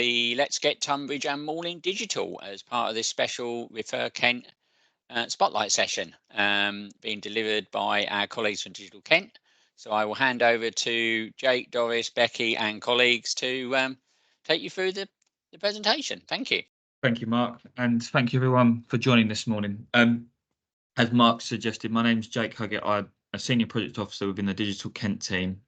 the Let's Get Tonbridge and Malling Digital as part of this special ReferKent spotlight session being delivered by our colleagues from Digital Kent. So I will hand over to Jake, Doris, Becky and colleagues to take you through the presentation. Thank you. Thank you, Mark, and thank you everyone for joining this morning. As Mark suggested, my name is Jake Huggett. I'm a Senior Project Officer within the Digital Kent team.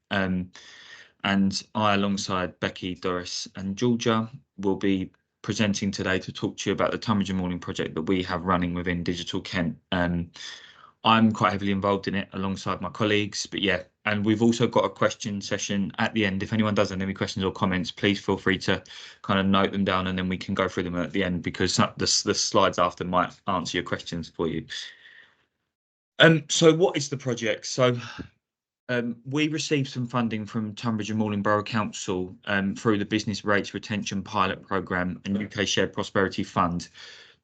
And I, alongside Becky, Doris and Georgia, will be presenting today to talk to you about the Tonbridge Malling project that we have running within Digital Kent. I'm quite heavily involved in it alongside my colleagues, but yeah, and we've also got a question session at the end. If anyone does have any questions or comments, please feel free to kind of note them down and then we can go through them at the end, because the slides after might answer your questions for you. So what is the project? So we received some funding from Tonbridge Malling Borough Council through the Business Rates Retention Pilot Programme and UK Shared Prosperity Fund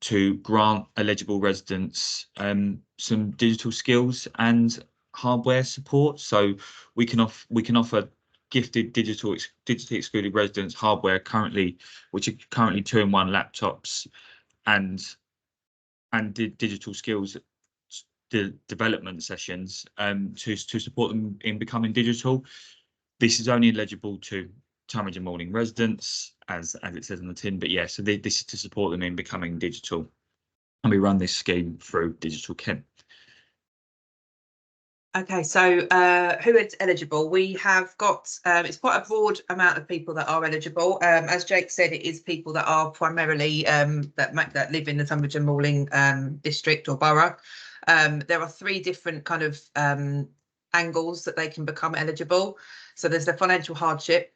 to grant eligible residents some digital skills and hardware support. So we can offer gifted digitally excluded residents hardware which are currently 2-in-1 laptops and digital skills development sessions to support them in becoming digital. This is only eligible to Tonbridge and Malling residents, as it says on the tin, but yeah, so this is to support them in becoming digital, and we run this scheme through Digital Kent. Okay, so who is eligible? We have got, it's quite a broad amount of people that are eligible. As Jake said, it is people that are primarily that live in the Tonbridge and Malling district or borough. There are 3 different kind of angles that they can become eligible. So there's the financial hardship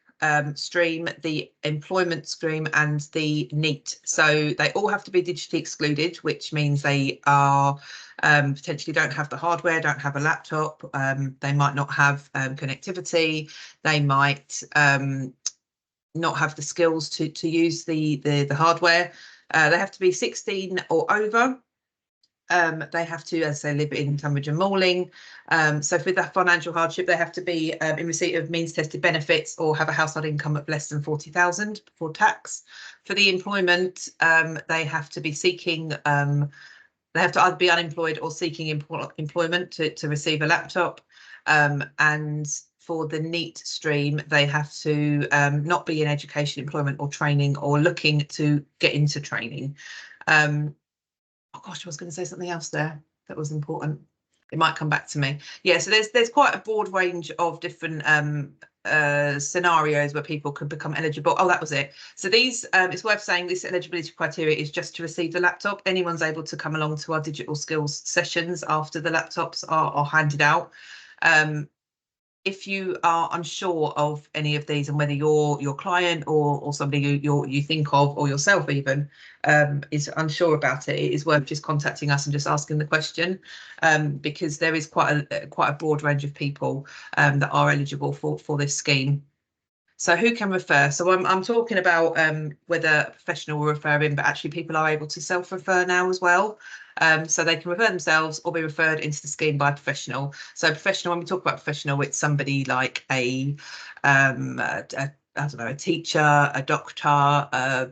stream, the employment stream and the NEET. So they all have to be digitally excluded, which means they are potentially don't have the hardware, don't have a laptop, they might not have connectivity, they might not have the skills to use the hardware. They have to be 16 or over. They have to, as they live in Tonbridge and Malling. So for that financial hardship, they have to be in receipt of means tested benefits or have a household income of less than 40,000 before tax. For the employment, they have to be seeking, they have to either be unemployed or seeking employment to receive a laptop. And for the NEET stream, they have to not be in education, employment or training or looking to get into training. Oh gosh, I was going to say something else there that was important. It might come back to me. Yeah, so there's quite a broad range of different scenarios where people could become eligible. Oh, that was it. So these, it's worth saying this eligibility criteria is just to receive the laptop. Anyone's able to come along to our digital skills sessions after the laptops are handed out. If you are unsure of any of these and whether your client or somebody you think of or yourself even is unsure about it, it is worth just contacting us and just asking the question, because there is quite a broad range of people that are eligible for this scheme. So who can refer? So I'm talking about whether a professional will refer in, but actually people are able to self-refer now as well. So they can refer themselves or be referred into the scheme by a professional. So professional, when we talk about professional, it's somebody like I don't know, a teacher, a doctor, a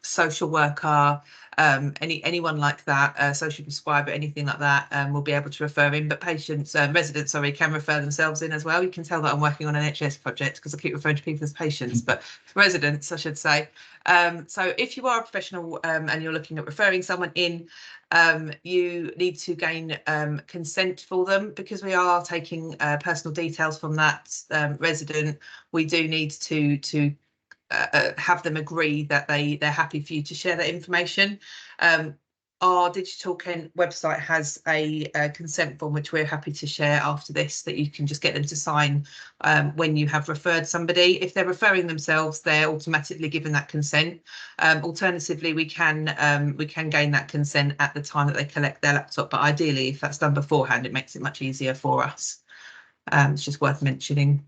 social worker, anyone like that, a social prescriber, anything like that, will be able to refer in. But patients, residents, sorry, can refer themselves in as well. You can tell that I'm working on an NHS project because I keep referring to people as patients, but residents, I should say. So if you are a professional and you're looking at referring someone in, you need to gain consent for them, because we are taking personal details from that resident. We do need to have them agree that they're happy for you to share that information. Our Digital Kent website has a consent form which we're happy to share after this, that you can just get them to sign when you have referred somebody. If they're referring themselves, they're automatically given that consent. Alternatively, we can gain that consent at the time that they collect their laptop, but ideally if that's done beforehand, it makes it much easier for us. It's just worth mentioning.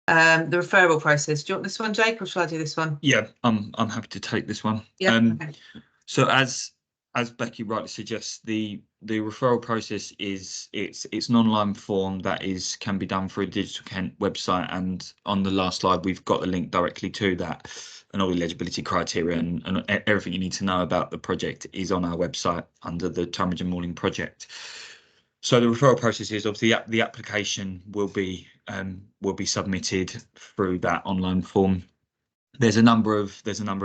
The referral process. Do you want this one, Jake, or shall I do this one? Yeah, I'm happy to take this one. Yeah. Okay. So as Becky rightly suggests, the the referral process is it's an online form that can be done through the Digital Kent website, and on the last slide we've got the link directly to that, and all the eligibility criteria and everything you need to know about the project is on our website under the Tonbridge Malling project. So the referral process is obviously the application will be submitted through that online form. There's a number of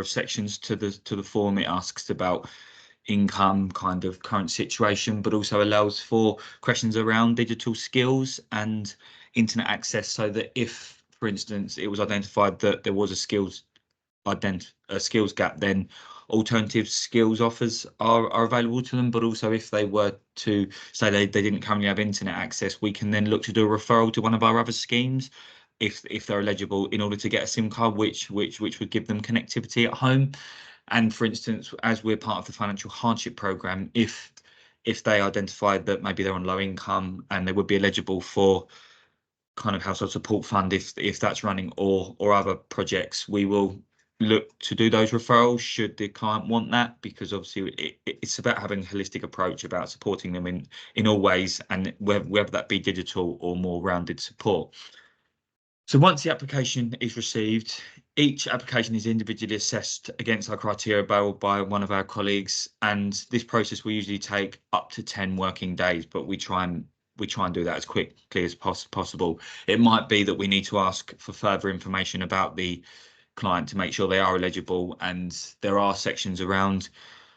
sections to the form. It asks about income, kind of current situation, but also allows for questions around digital skills and internet access, so that if, for instance, it was identified that there was a skills gap, then alternative skills offers are available to them. But also, if they were to say they didn't currently have internet access, we can then look to do a referral to one of our other schemes if they're eligible, in order to get a SIM card which would give them connectivity at home. And for instance, as we're part of the financial hardship programme, if they identified that maybe they're on low income and they would be eligible for kind of household support fund if that's running, or other projects, we will look to do those referrals should the client want that, because obviously it's about having a holistic approach about supporting them in all ways, and whether that be digital or more rounded support. So once the application is received, each application is individually assessed against our criteria by one of our colleagues, and this process will usually take up to 10 working days, but we try and do that as quickly as possible. It might be that we need to ask for further information about the client to make sure they are eligible, and there are sections around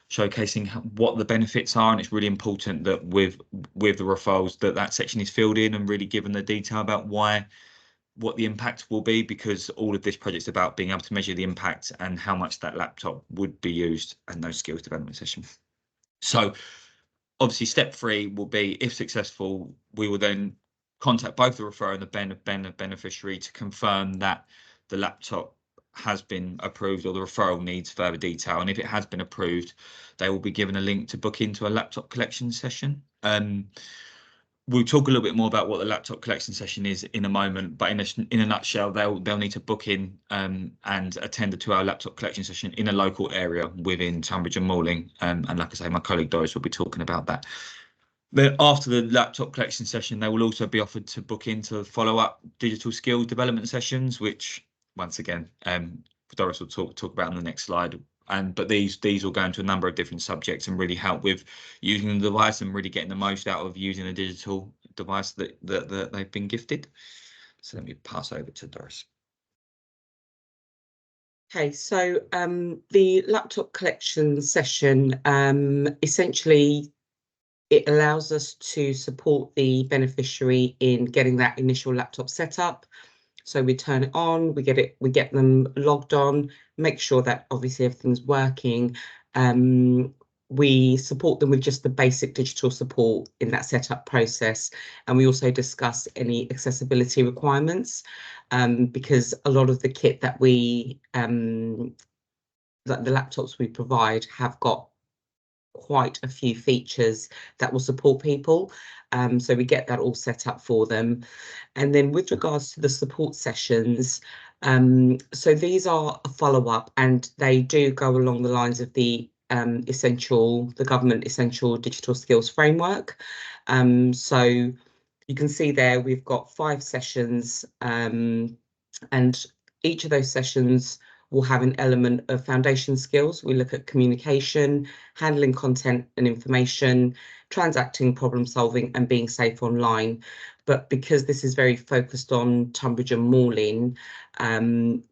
showcasing what the benefits are, and it's really important that with the referrals that section is filled in and really given the detail about what the impact will be, because all of this project is about being able to measure the impact and how much that laptop would be used in those skills development sessions. So obviously step 3 will be, if successful, we will then contact both the referrer and the beneficiary to confirm that the laptop has been approved or the referral needs further detail. And if it has been approved, they will be given a link to book into a laptop collection session. We'll talk a little bit more about what the laptop collection session is in a moment, but in a nutshell, they'll need to book in and attend a 2-hour laptop collection session in a local area within Tonbridge and Malling. And like I say, my colleague Doris will be talking about that. Then after the laptop collection session, they will also be offered to book into follow-up digital skills development sessions, which once again, Doris will talk about on the next slide. But these will go into a number of different subjects and really help with using the device and really getting the most out of using a digital device that they've been gifted. So let me pass over to Doris. Okay, so the laptop collection session, essentially it allows us to support the beneficiary in getting that initial laptop set up. So we turn it on, we get them logged on, make sure that obviously everything's working. We support them with just the basic digital support in that setup process, and we also discuss any accessibility requirements, because a lot of the kit that the laptops we provide have got quite a few features that will support people. So we get that all set up for them. And then with regards to the support sessions, so these are a follow-up, and they do go along the lines of the government essential digital skills framework. So you can see there we've got 5 sessions, and each of those sessions will have an element of foundation skills. We look at communication, handling content and information, transacting, problem solving, and being safe online. But because this is very focused on Tonbridge and Malling,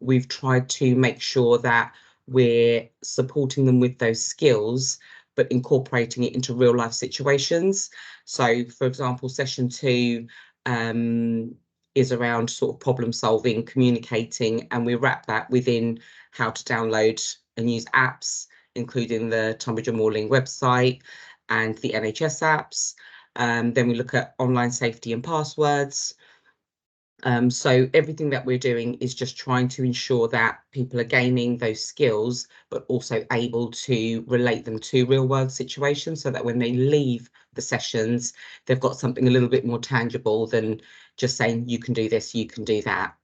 we've tried to make sure that we're supporting them with those skills, but incorporating it into real life situations. So, for example, session 2 is around sort of problem solving, communicating, and we wrap that within how to download and use apps, including the Tonbridge and Malling website and the NHS apps. Then we look at online safety and passwords. So everything that we're doing is just trying to ensure that people are gaining those skills, but also able to relate them to real world situations, so that when they leave the sessions, they've got something a little bit more tangible than just saying, you can do this, you can do that.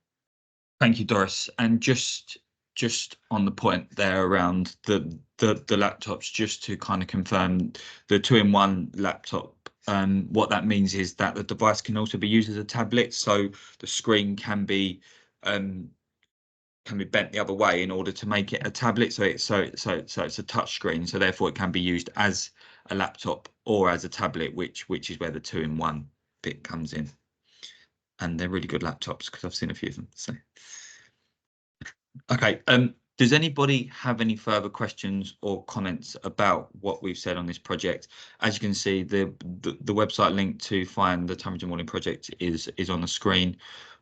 Thank you, Doris. And just just on the point there around the laptops, just to kind of confirm the 2-in-1 laptop. What that means is that the device can also be used as a tablet, so the screen can be bent the other way in order to make it a tablet. So it's a touch screen, so therefore it can be used as a laptop or as a tablet, which is where the 2-in-1 bit comes in. And they're really good laptops because I've seen a few of them. So okay, does anybody have any further questions or comments about what we've said on this project? As you can see, the website link to find the Tonbridge Malling project is on the screen.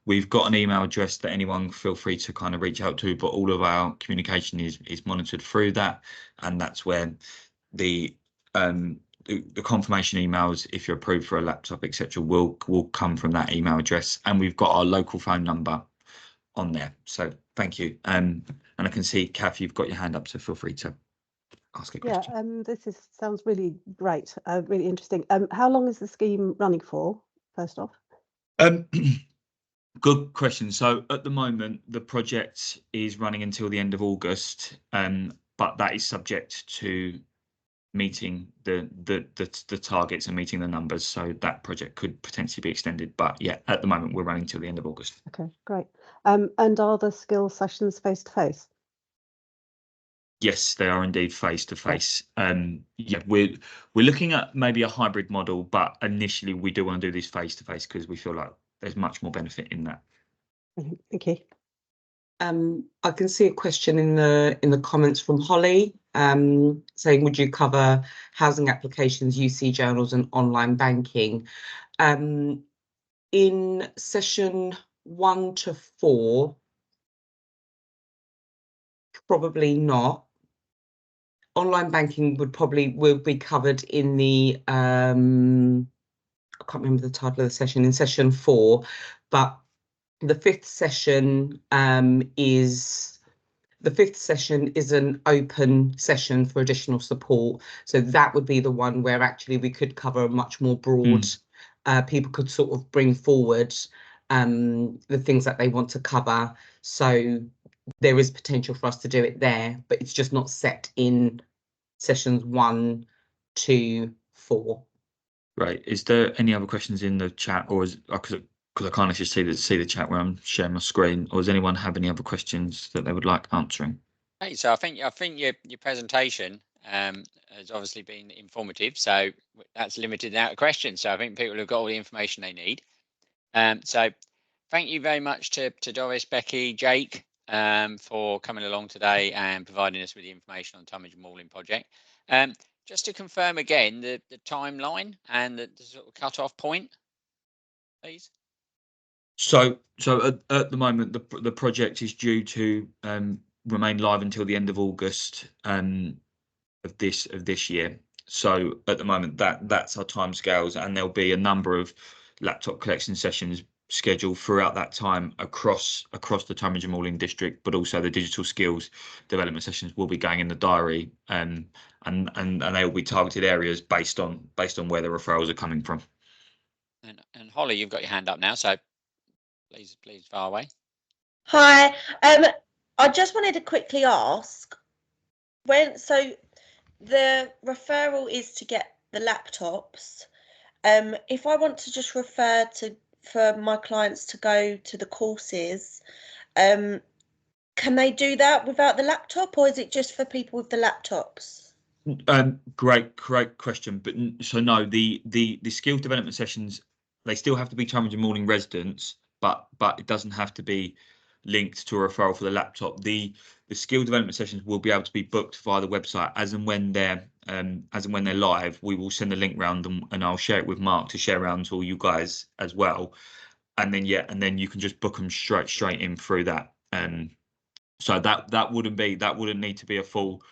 We've got an email address that anyone feel free to kind of reach out to, but all of our communication is monitored through that, and that's where the confirmation emails, if you're approved for a laptop, etc., will come from that email address, and we've got our local phone number on there. So thank you. And I can see, Kath, you've got your hand up, so feel free to ask a question. Yeah, this sounds really great, really interesting. How long is the scheme running for, first off? Good question. So at the moment, the project is running until the end of August, but that is subject to meeting the targets and meeting the numbers. So that project could potentially be extended. But yeah, at the moment, we're running till the end of August. Okay, great. And are the skills sessions face to face? Yes, they are indeed face to face. Yeah, we're looking at maybe a hybrid model, but initially we do want to do this face to face because we feel like there's much more benefit in that. Thank you. I can see a question in the comments from Holly, saying, would you cover housing applications, UC journals and online banking? In session 1 to 4, probably not. Online banking will be covered in the I can't remember the title of the session, in session 4, but the fifth session is an open session for additional support. So that would be the one where actually we could cover a much more broad, people could sort of bring forward the things that they want to cover. So there is potential for us to do it there, but it's just not set in sessions 1 to 4. Right. Is there any other questions in the chat, or is because I can't actually see the chat where I'm sharing my screen, or does anyone have any other questions that they would like answering? Hey, so I think your presentation has obviously been informative, so that's limited out of questions. So I think people have got all the information they need. So thank you very much to Doris, Becky, Jake for coming along today and providing us with the information on Tonbridge Malling project. Just to confirm again the timeline and the sort of cut-off point, please. So at the moment, the project is due to remain live until the end of August of this year. So at the moment, that's our timescales, and there'll be a number of laptop collection sessions scheduled throughout that time across the Tonbridge Malling district, but also the digital skills development sessions will be going in the diary, and they will be targeted areas based on where the referrals are coming from. And Holly, you've got your hand up now, so please fire away. Hi, I just wanted to quickly ask, so the referral is to get the laptops. If I want to just for my clients to go to the courses, can they do that without the laptop, or is it just for people with the laptops? Great question. But so no, the skills development sessions, they still have to be Tonbridge Malling residents, but it doesn't have to be linked to a referral for the laptop. The skill development sessions will be able to be booked via the website as and when they're live. We will send the link round and I'll share it with Mark to share around to all you guys as well. And then then you can just book them straight in through that. So that wouldn't need to be a full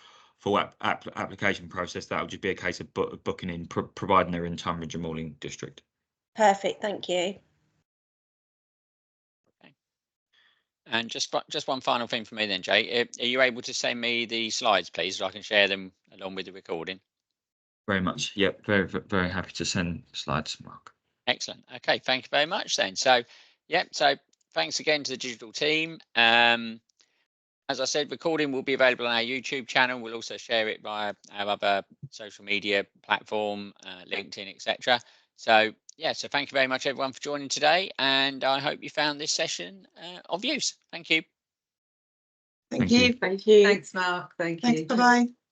application process. That would just be a case of booking in, providing they're in Tonbridge Malling district. Perfect, thank you. Okay. And just one final thing for me then, Jay. Are you able to send me the slides, please, so I can share them along with the recording? Very much. Yep. Very, very happy to send slides, Mark. Excellent. Okay. Thank you very much then. So, yeah. So thanks again to the digital team. As as I said, recording will be available on our YouTube channel. We'll also share it via our other social media platform, LinkedIn, etc. So yeah, so thank you very much everyone for joining today, and I hope you found this session of use. Thank you. Thank you. Thank you. Thanks, Mark. Thank you. Thanks, bye-bye.